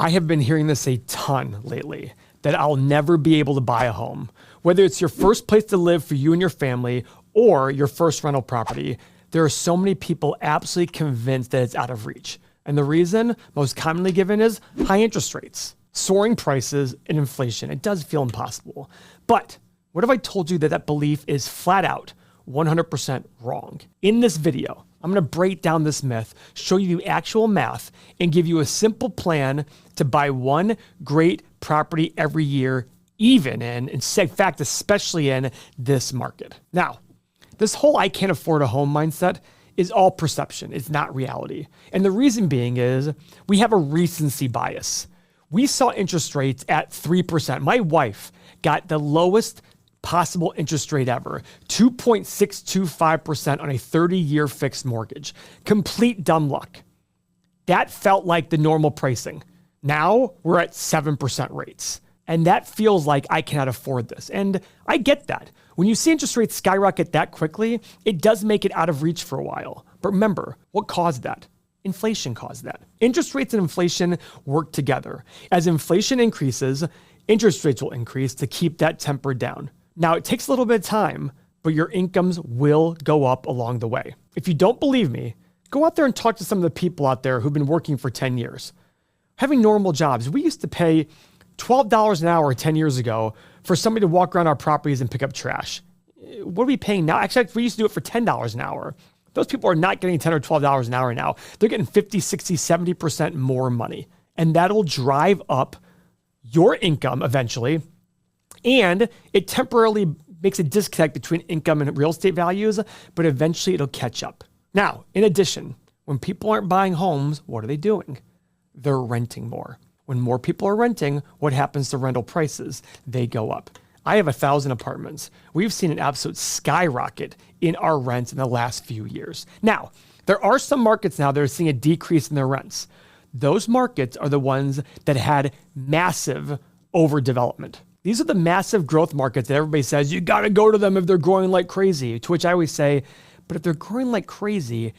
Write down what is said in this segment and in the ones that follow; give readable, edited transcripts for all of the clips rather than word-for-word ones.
I have been hearing this a ton lately, that I'll never be able to buy a home. Whether it's your first place to live for you and your family or your first rental property, there are so many people absolutely convinced that it's out of reach. And the reason most commonly given is high interest rates, soaring prices, and inflation. It does feel impossible. But what if I told you that that belief is flat out 100% wrong? In this video, I'm going to break down this myth, show you the actual math, and give you a simple plan to buy one great property every year, even in fact, especially in this market. Now, this whole I can't afford a home mindset is all perception. It's not reality. And the reason being is we have a recency bias. We saw interest rates at 3%. My wife got the lowest possible interest rate ever, 2.625% on a 30-year fixed mortgage. Complete dumb luck. That felt like the normal pricing. Now we're at 7% rates. And that feels like I cannot afford this. And I get that. When you see interest rates skyrocket that quickly, it does make it out of reach for a while. But remember, what caused that? Inflation caused that. Interest rates and inflation work together. As inflation increases, interest rates will increase to keep that tempered down. Now, it takes a little bit of time, but your incomes will go up along the way. If you don't believe me, go out there and talk to some of the people out there who've been working for 10 years. Having normal jobs, we used to pay $12 an hour 10 years ago for somebody to walk around our properties and pick up trash. What are we paying now? Actually, we used to do it for $10 an hour. Those people are not getting $10 or $12 an hour now. They're getting 50, 60, 70% more money. And that'll drive up your income eventually. And it temporarily makes a disconnect between income and real estate values, but eventually it'll catch up. Now, in addition, when people aren't buying homes, what are they doing? They're renting more. When more people are renting, what happens to rental prices? They go up. I have 1,000 apartments. We've seen an absolute skyrocket in our rents in the last few years. Now, there are some markets now that are seeing a decrease in their rents. Those markets are the ones that had massive overdevelopment. These are the massive growth markets that everybody says, you got to go to them if they're growing like crazy. To which I always say, but if they're growing like crazy,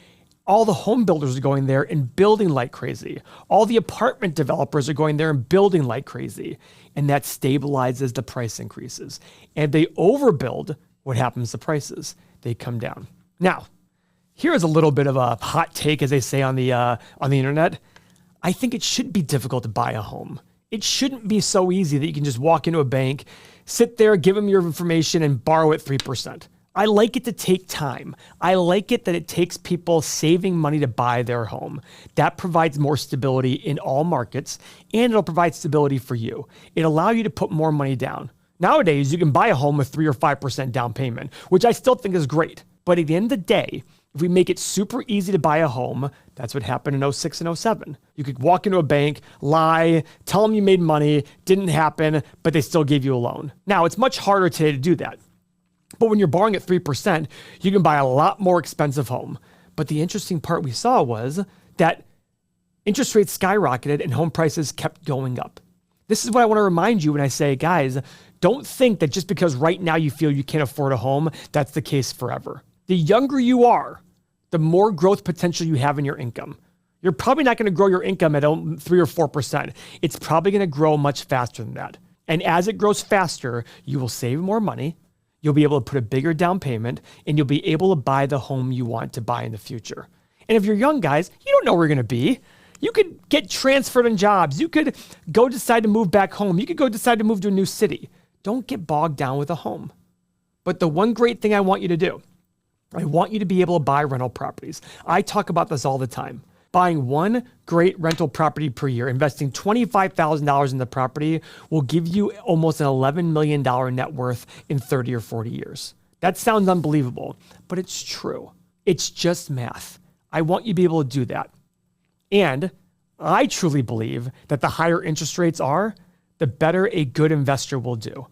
all the home builders are going there and building like crazy. All the apartment developers are going there and building like crazy. And that stabilizes the price increases. And if they overbuild, what happens to prices? They come down. Now, here's a little bit of a hot take, as they say on the internet. I think it should be difficult to buy a home. It shouldn't be so easy that you can just walk into a bank, sit there, give them your information, and borrow at 3%. I like it to take time. I like it that it takes people saving money to buy their home. That provides more stability in all markets, and it'll provide stability for you. It'll allow you to put more money down. Nowadays, you can buy a home with 3 or 5% down payment, which I still think is great. But at the end of the day, if we make it super easy to buy a home, that's what happened in 06 and 07. You could walk into a bank, lie, tell them you made money, didn't happen, but they still gave you a loan. Now, it's much harder today to do that. But when you're borrowing at 3%, you can buy a lot more expensive home. But the interesting part we saw was that interest rates skyrocketed and home prices kept going up. This is what I want to remind you when I say, guys, don't think that just because right now you feel you can't afford a home, that's the case forever. The younger you are, the more growth potential you have in your income. You're probably not going to grow your income at 3 or 4%. It's probably going to grow much faster than that. And as it grows faster, you will save more money. You'll be able to put a bigger down payment, and you'll be able to buy the home you want to buy in the future. And if you're young, guys, you don't know where you're going to be. You could get transferred in jobs. You could go decide to move back home. You could go decide to move to a new city. Don't get bogged down with a home. But the one great thing I want you to do, I want you to be able to buy rental properties. I talk about this all the time. Buying one great rental property per year, investing $25,000 in the property will give you almost an $11 million net worth in 30 or 40 years. That sounds unbelievable, but it's true. It's just math. I want you to be able to do that. And I truly believe that the higher interest rates are, the better a good investor will do.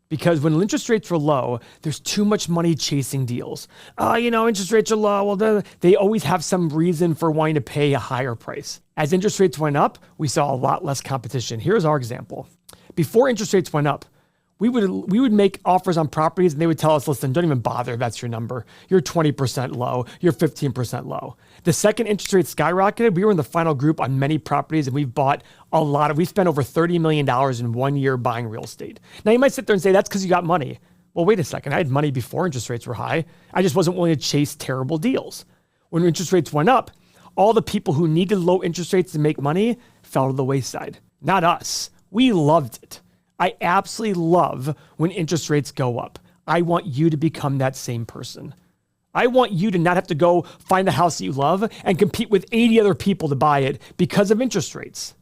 Because when interest rates were low, there's too much money chasing deals. Interest rates are low. Well, they always have some reason for wanting to pay a higher price. As interest rates went up, we saw a lot less competition. Here's our example. Before interest rates went up, We would make offers on properties and they would tell us, listen, don't even bother if that's your number. You're 20% low. You're 15% low. The second interest rate skyrocketed, we were in the final group on many properties and we've bought we spent over $30 million in 1 year buying real estate. Now you might sit there and say, that's because you got money. Well, wait a second. I had money before interest rates were high. I just wasn't willing to chase terrible deals. When interest rates went up, all the people who needed low interest rates to make money fell to the wayside. Not us. We loved it. I absolutely love when interest rates go up. I want you to become that same person. I want you to not have to go find a house that you love and compete with 80 other people to buy it because of interest rates.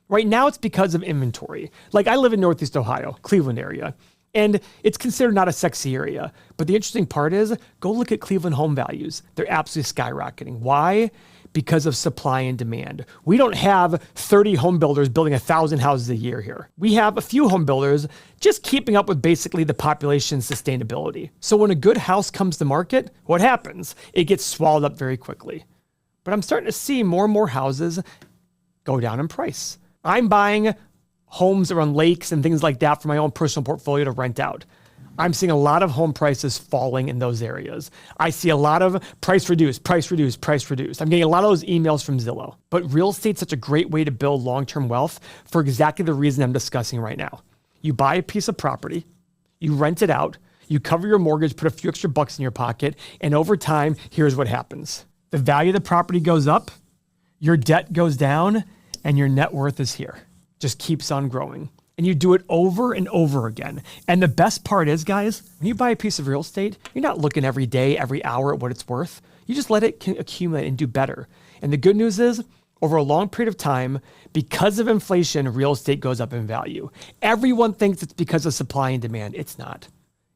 Right now, it's because of inventory. Like I live in Northeast Ohio, Cleveland area, and it's considered not a sexy area. But the interesting part is, go look at Cleveland home values. They're absolutely skyrocketing. Why? Because of supply and demand. We don't have 30 home builders building 1,000 houses a year here. We have a few home builders just keeping up with basically the population sustainability. So when a good house comes to market, what happens? It gets swallowed up very quickly. But I'm starting to see more and more houses go down in price. I'm buying homes around lakes and things like that for my own personal portfolio to rent out. I'm seeing a lot of home prices falling in those areas. I see a lot of price reduced, price reduced, price reduced. I'm getting a lot of those emails from Zillow. But real estate's such a great way to build long-term wealth for exactly the reason I'm discussing right now. You buy a piece of property, you rent it out, you cover your mortgage, put a few extra bucks in your pocket, and over time, here's what happens. The value of the property goes up, your debt goes down, and your net worth is here. Just keeps on growing. And you do it over and over again. And the best part is, guys, when you buy a piece of real estate, you're not looking every day, every hour at what it's worth. You just let it accumulate and do better. And the good news is, over a long period of time, because of inflation, real estate goes up in value. Everyone thinks it's because of supply and demand. It's not.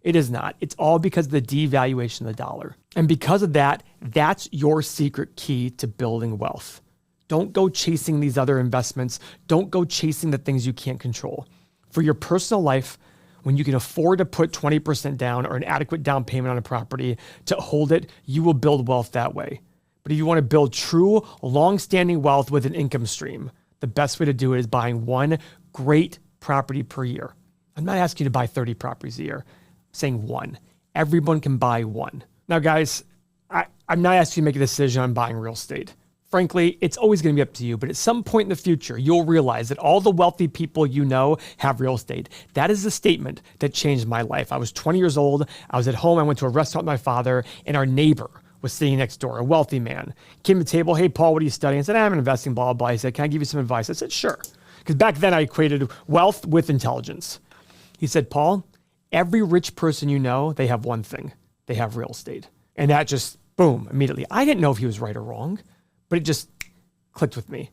It is not. It's all because of the devaluation of the dollar. And because of that, that's your secret key to building wealth. Don't go chasing these other investments. Don't go chasing the things you can't control. For your personal life, when you can afford to put 20% down or an adequate down payment on a property to hold it, you will build wealth that way. But if you want to build true, long-standing wealth with an income stream, the best way to do it is buying one great property per year. I'm not asking you to buy 30 properties a year. I'm saying one. Everyone can buy one. Now, guys, I'm not asking you to make a decision on buying real estate. Frankly, it's always going to be up to you, but at some point in the future, you'll realize that all the wealthy people you know have real estate. That is the statement that changed my life. I was 20 years old. I was at home. I went to a restaurant with my father, and our neighbor was sitting next door, a wealthy man. Came to the table, hey, Paul, what are you studying? I said, I'm investing, blah, blah, blah. He said, can I give you some advice? I said, sure. Because back then I equated wealth with intelligence. He said, Paul, every rich person you know, they have one thing. They have real estate. And that just, boom, immediately. I didn't know if he was right or wrong, but it just clicked with me.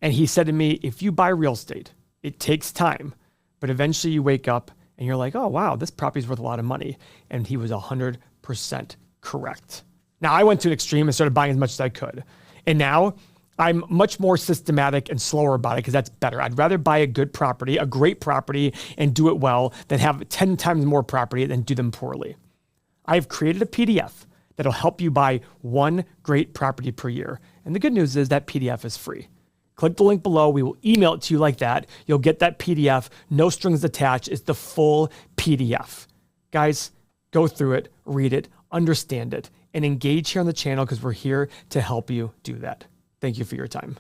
And he said to me, if you buy real estate, it takes time, but eventually you wake up and you're like, oh, wow, this property's worth a lot of money. And he was 100% correct. Now, I went to an extreme and started buying as much as I could. And now I'm much more systematic and slower about it because that's better. I'd rather buy a good property, a great property, and do it well than have 10 times more property and do them poorly. I've created a PDF that'll help you buy one great property per year. And the good news is that PDF is free. Click the link below. We will email it to you like that. You'll get that PDF, no strings attached. It's the full PDF. Guys, go through it, read it, understand it, and engage here on the channel because we're here to help you do that. Thank you for your time.